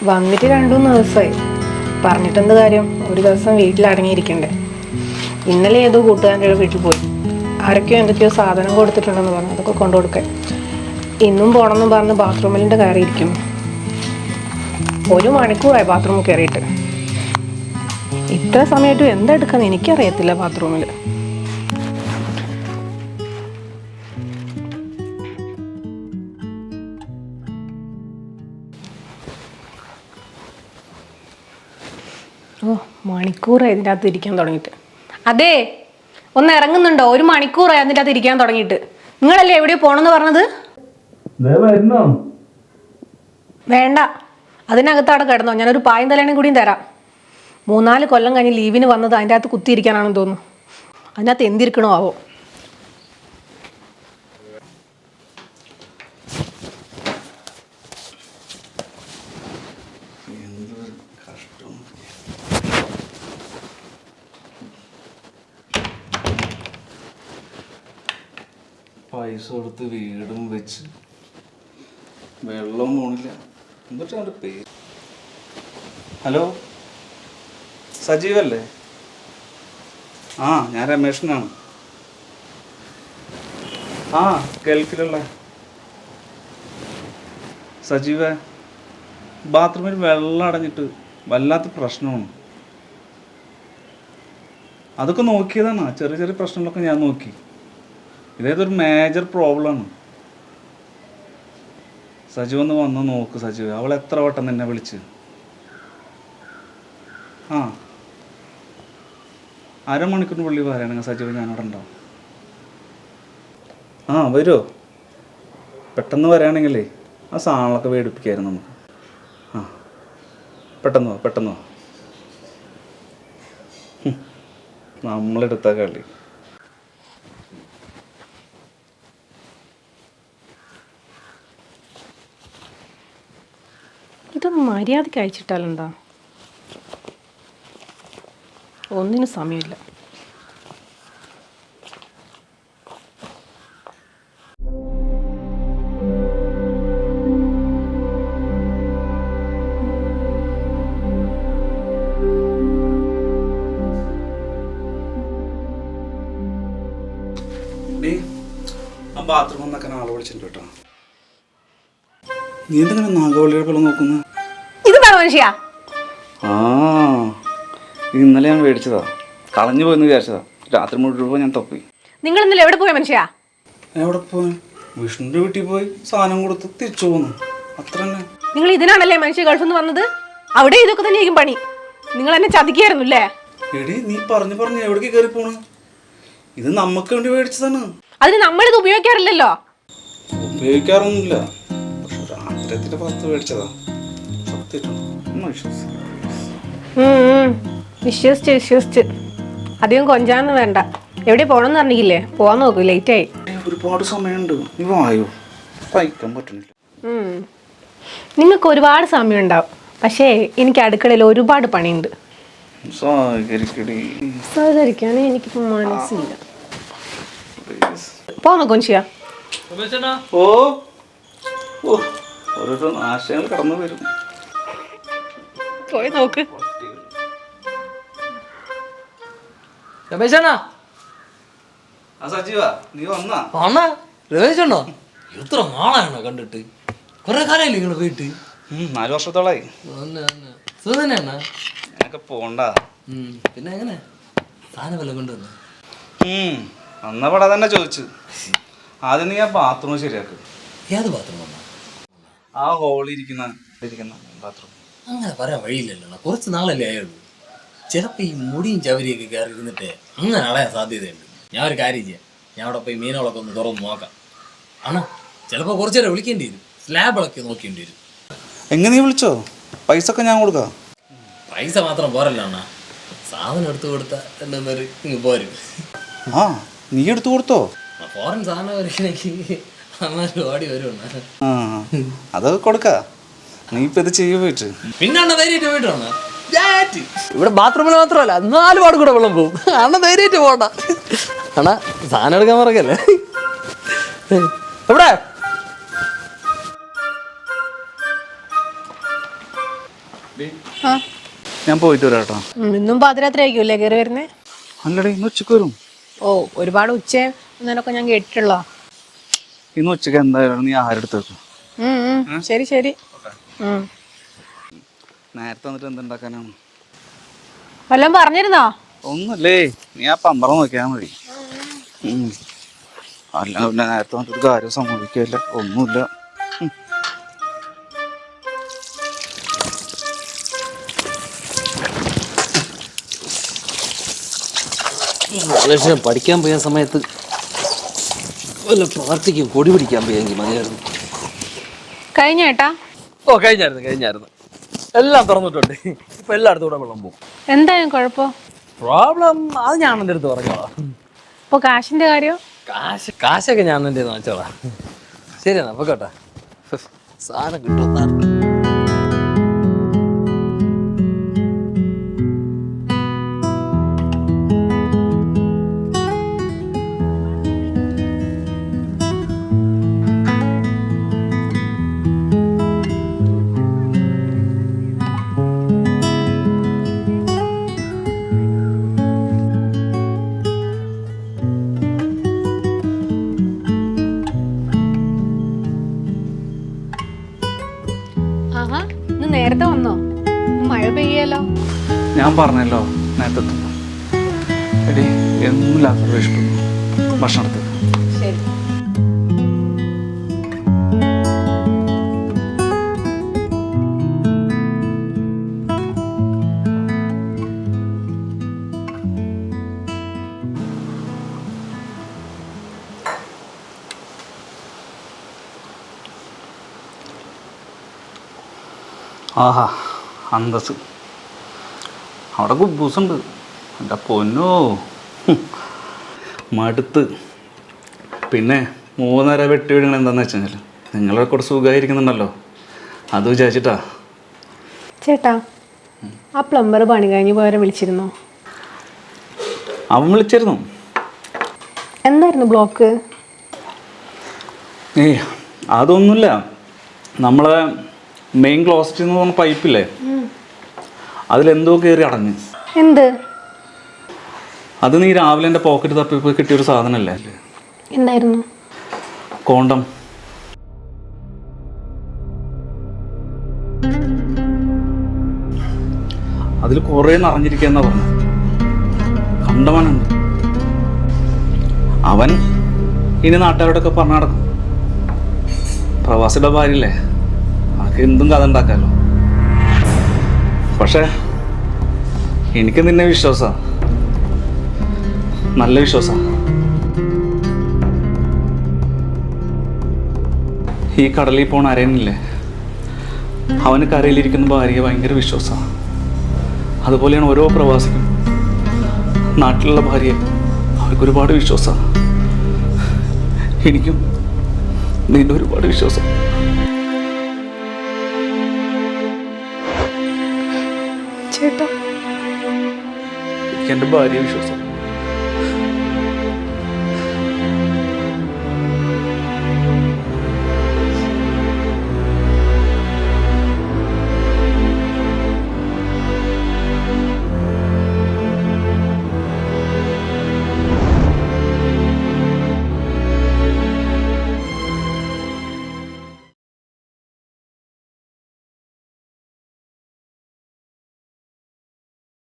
വന്നിട്ട് 2-3 ദിവസമായി. പറഞ്ഞിട്ടെന്ത് കാര്യം? ഒരു ദിവസം വീട്ടിലടങ്ങിയിരിക്കണ്ടേ. ഇന്നലെ ഏതോ കൂട്ടുകാരൻ്റെ വീട്ടിൽ പോയി. ആരൊക്കെയോ എന്തൊക്കെയോ സാധനം കൊടുത്തിട്ടുണ്ടെന്ന് പറഞ്ഞു. അതൊക്കെ കൊണ്ടു കൊടുക്കാൻ. ഇന്നും പോകണമെന്ന് പറഞ്ഞ് ബാത്റൂമിലിൻ്റെ കയറിയിരിക്കുന്നു. 1 മണിക്കൂറായി ബാത്റൂമിൽ കയറിയിട്ട്. ഇത്ര സമയമായിട്ടും എന്താ എടുക്കാന്ന് എനിക്കറിയത്തില്ല ബാത്റൂമിൽ. മണിക്കൂറായി ഇതിൻ്റെ അകത്ത് ഇരിക്കാൻ തുടങ്ങിയിട്ട്. അതെ, ഒന്ന് ഇറങ്ങുന്നുണ്ടോ? 1 മണിക്കൂറായി അതിൻ്റെ അകത്ത് ഇരിക്കാൻ തുടങ്ങിയിട്ട്. നിങ്ങളല്ലേ എവിടെയോ പോണെന്ന് പറഞ്ഞത്? വേണ്ട, അതിനകത്ത് അവിടെ കിടന്നോ. ഞാനൊരു പായും തലേണയും കൂടിയും തരാം. 3-4 കൊല്ലം കഴിഞ്ഞ് ലീവിന് വന്നത് അതിൻ്റെ അകത്ത് കുത്തിയിരിക്കാനാണെന്ന് തോന്നുന്നു. അതിനകത്ത് എന്തിരിക്കണോ ആവോ. പൈസ കൊടുത്ത് വീടും വെച്ച് വെള്ളം പോണില്ല. എന്നിട്ട് അവൻ്റെ പേര്. ഹലോ, സജീവല്ലേ? ഞാൻ രമേശനാണ്. ഗൾഫിലുള്ള സജീവ. ബാത്റൂമിൽ വെള്ളം അടഞ്ഞിട്ട് വല്ലാത്ത പ്രശ്നമാണ്. അതൊക്കെ നോക്കിയതാണ്. ചെറിയ ചെറിയ പ്രശ്നങ്ങളൊക്കെ ഞാൻ നോക്കി. ഇതേതൊരു മേജർ പ്രോബ്ലമാണ്. സജീവ് ഒന്ന് വന്ന് നോക്ക്. സജീവ്, അവൾ എത്ര വട്ടം നിന്നെ വിളിച്ച്. അരമണിക്കൂറിന് പുള്ളി പറയുകയാണെങ്കിൽ സജീവ് ഞാനവിടെ ഉണ്ടാവും. വരുമോ? പെട്ടെന്ന് വരികയാണെങ്കിലേ ആ സാധനങ്ങളൊക്കെ മേടിപ്പിക്കായിരുന്നു നമുക്ക്. പെട്ടെന്ന് വാ. നമ്മളെടുത്ത കളി. ഇതൊന്നും മര്യാദയ്ക്ക് അയച്ചിട്ടാലെന്താ? ഒന്നിനും സമയമില്ല. ആ ബാത്റൂമിൽ നിന്നൊക്കെ ആളെ വിളിച്ചിട്ടുണ്ട് കേട്ടോ. നീ എന്തെങ്കിലും നാഗവള്ളിയുടെ പോലെ നോക്കുന്നു? മനുഷ്യ, ഇന്നലെ ഞാൻ മേടിച്ചതാ. കളഞ്ഞു പോയെന്ന് വിചാരിച്ചതാ. രാത്രി മുഴുവൻ ഞാൻ തപ്പി. നിങ്ങൾ ഇന്നലെ എവിടെ പോയ മനുഷ്യ? എവിടെ പോയി? വിഷ്ണുവിന്റെ വീട്ടിൽ പോയി സാധനം കൊടുത്ത് തിരിച്ചു പോന്നു. അത്ര തന്നെ. നിങ്ങൾ ഇതിനാണല്ലേ മനുഷ്യ ഗൾഫിൽ നിന്ന് വന്നത്? അവിടെ ഇതൊക്കെ തന്നെയായിരിക്കും പണി. നിങ്ങൾ എന്നെ ചതിക്കായിരുന്നു അല്ലേ? എടി, നീ പറഞ്ഞു എവിടേക്ക് കയറി പോണ്? ഇത് നമുക്ക് വേണ്ടി മേടിച്ചതാണ്. അതിന് നമ്മളിത് ഉപയോഗിക്കാറില്ലല്ലോ. ഉപയോഗിക്കാറൊന്നുമില്ല. പക്ഷെ രാത്രി പുറത്ത് മേടിച്ചതാ. വിശ്വസിച്ച് അധികം കൊഞ്ചാന്ന് വേണ്ട. എവിടെ പോണെന്ന് പറഞ്ഞില്ലേ? പോവാൻ നോക്കൂ, ലേറ്റ് ആയി. ഒരുപാട് സമയമുണ്ട്. നീ വായോ, സഹിക്കാൻ പറ്റുന്നില്ല. നിങ്ങൾക്ക് ഒരുപാട് സമയം ഉണ്ടാവും. പക്ഷേ എനിക്ക് അടുക്കളയിൽ ഒരുപാട് പണിയുണ്ട്. സഹകരിക്കാൻ എനിക്കിപ്പോ മനസ്സില്ല. പോന്നോ കൊഞ്ചിയ? ഓരോരോ ആശയങ്ങൾ കടന്നു വരും. പോയി നോക്ക്. സജീവ, നീ വന്നാ? രമേശണ്ണോ, എത്ര നാളാണോ കണ്ടിട്ട്? കുറെ കാലമായില്ലേ നിങ്ങൾ പോയിട്ട്? 4 വർഷത്തോളായി. സുഖം പോണ്ട. പിന്നെ എങ്ങനെ സാധനം വല്ല കൊണ്ടുവന്നു? വന്നപടാ തന്നെ ചോദിച്ചു. ആദ്യം നീ ആ ബാത്റൂം ശരിയാക്ക്. ഏത് ബാത്റൂം? ആ ഹോളിരിക്കുന്ന ബാത്റൂം. അങ്ങനെ പറയാൻ വഴിയില്ലല്ലോ. കുറച്ച് നാളല്ലേ ആയുള്ളൂ. ചിലപ്പോൾ ഈ മുടിയും ചവരിയൊക്കെ കയറി ഇരുന്നിട്ട് അങ്ങനെ അളയാൻ സാധ്യതയുണ്ട്. ഞാൻ ഒരു കാര്യം ചെയ്യാം. ഞാൻ അവിടെ പോയി മീനുകളൊക്കെ ഒന്ന് തുറന്ന് നോക്കാം. ചിലപ്പോൾ കുറച്ചു നേരം വിളിക്കേണ്ടി വരും. സ്ലാബിളൊക്കെ നോക്കേണ്ടി വരും. എങ്ങനെ നീ വിളിച്ചോ? പൈസ ഒക്കെ ഞാൻ കൊടുക്കാം. പൈസ മാത്രം പോരല്ലോ അണ്ണാ. സാധനം എടുത്തു കൊടുത്താൽ എന്നൊരു ഇങ്ങ് പോരും. നീ എടുത്തു കൊടുത്തോ? ഫോറിൻ സാധനം വരണമെങ്കിൽ അമ്മ ഓടി വരും. അതൊക്കെ കൊടുക്കാ. നീ ഇപ്പൊ ഇത് ചെയ്യ പോയിട്ട് പിന്നെ അണ്ണ ധൈര്യമായിട്ട് പോയിട്ടാണ്. ഇവിടെ ബാത്റൂമിൽ മാത്രമല്ല 4 പാട് കൂടെ വെള്ളം പോകും. അണ്ണ ധൈര്യമായിട്ട് പോകണ്ട. അണ്ണാ സാധനം എടുക്കാൻ പറയല്ലേ. എവിടെ ആ ഞാൻ പോയിട്ട് വരാം കേട്ടോ. ഇന്നും പാതിരാത്രി ആയിരിക്കുമല്ലേ കയറി വരുന്നേ? അല്ലടേ ഇന്ന് ഉച്ചക്ക് വരും. ഓ ഒരുപാട് ഉച്ചയും എന്നൊക്കെ ഞാൻ കേട്ടിട്ടുള്ള. ഇന്ന് ഉച്ചക്ക് എന്തായാലും നീ ആഹാരം എടുത്ത് വെക്കും. ശരി ശരി. നേരത്തെ വന്നിട്ട് എന്തുണ്ടാക്കാനാണ്? വല്ലതും പറഞ്ഞിരുന്നോ? ഒന്നുമില്ലേ, നീ ആ പമ്പറ നോക്കിയാൽ മതി. അല്ല പിന്നെ നേരത്തെ വന്നിട്ട് കാര്യം സംഭവിക്കില്ല, ഒന്നുമില്ല. പഠിക്കാൻ പോയ സമയത്ത് വല്ല പാർട്ടിക്കും കൊടി പിടിക്കാൻ പോയെങ്കിൽ മതിയായിരുന്നു. കഴിഞ്ഞ ഏട്ടാ? ഓ കഴിഞ്ഞായിരുന്നു. എല്ലാം തുറന്നിട്ടുണ്ട്. ഇപ്പൊ എല്ലായിടത്തും കൂടെ വെള്ളം പോകും. എന്തായാലും കുഴപ്പം? പ്രോബ്ലം അത് ഞാൻ എൻ്റെ അടുത്ത് പറഞ്ഞോളാം. ഇപ്പൊ കാശിന്റെ കാര്യം? കാശൊക്കെ ഞാൻ എൻ്റെ വാങ്ങിച്ചോളാം. ശരിയെന്നാ അപ്പൊ കേട്ടാ, സാധനം കിട്ടും. ആഹാ, ഇന്ന് നേരത്തെ വന്നോ? മഴ പെയ്യല്ലോ. ഞാൻ പറഞ്ഞല്ലോ നേരത്തെ എത്തുന്നു. എടി എന്നില്ലാത്തൊരു വിഷമം ഭക്ഷണം എടുത്തത്. ശരി. ആഹാ അന്തസ്. അവിടെ കുബൂസുണ്ട്. എൻ്റെ പൊന്നോ മടുത്ത്. പിന്നെ 3 നേരം വെട്ടി വിടുന്നത് എന്താണെന്ന് വെച്ച് കഴിഞ്ഞാൽ നിങ്ങളെ കൂടെ സുഖമായിരിക്കുന്നുണ്ടല്ലോ, അത് വിചാരിച്ചിട്ടാ. ചേട്ടാ, ആ പ്ലംബർ പണി കഴിഞ്ഞ് പോയവരെ വിളിച്ചിരുന്നോ? അവൻ വിളിച്ചിരുന്നു. എന്തായിരുന്നു ബ്ലോക്ക്? ഏയ് അതൊന്നുമില്ല, നമ്മളെ മെയിൻ ക്ലോസറ്റ് എന്ന് പറഞ്ഞ പൈപ്പില്ലേ, അതിലെന്തോ കയറി അടഞ്ഞ്. എന്ത്? അത് നീ രാവിലെ എൻ്റെ പോക്കറ്റ് തപ്പിപ്പോൾ കിട്ടിയൊരു സാധനമല്ലേ? എന്തായിരുന്നു? കോണ്ടം. അതിൽ കുറേ നിറഞ്ഞിരിക്കുകയെന്നാ പറഞ്ഞു. കണ്ടവനുണ്ട്. അവൻ ഇനി നാട്ടുകാരോടൊക്കെ പറഞ്ഞു നടക്കും. പ്രവാസിയുടെ ഭാര്യയല്ലേ, അതൊക്കെ എന്തും കഥ ഉണ്ടാക്കാമല്ലോ. പക്ഷേ എനിക്ക് നിന്നെ വിശ്വാസമാണ്, നല്ല വിശ്വാസമാണ്. ഈ കടലിൽ പോണ അരയനില്ലേ, അവന് കരയിലിരിക്കുന്ന ഭാര്യയെ ഭയങ്കര വിശ്വാസമാണ്. അതുപോലെയാണ് ഓരോ പ്രവാസിക്കും നാട്ടിലുള്ള ഭാര്യയെ അവർക്ക് ഒരുപാട് വിശ്വാസമാണ്. എനിക്കും നിന്റെ ഒരുപാട് വിശ്വാസം. ചേട്ടാ, എനിക്ക് എൻ്റെ ഭാര്യയെ വിശ്വാസം.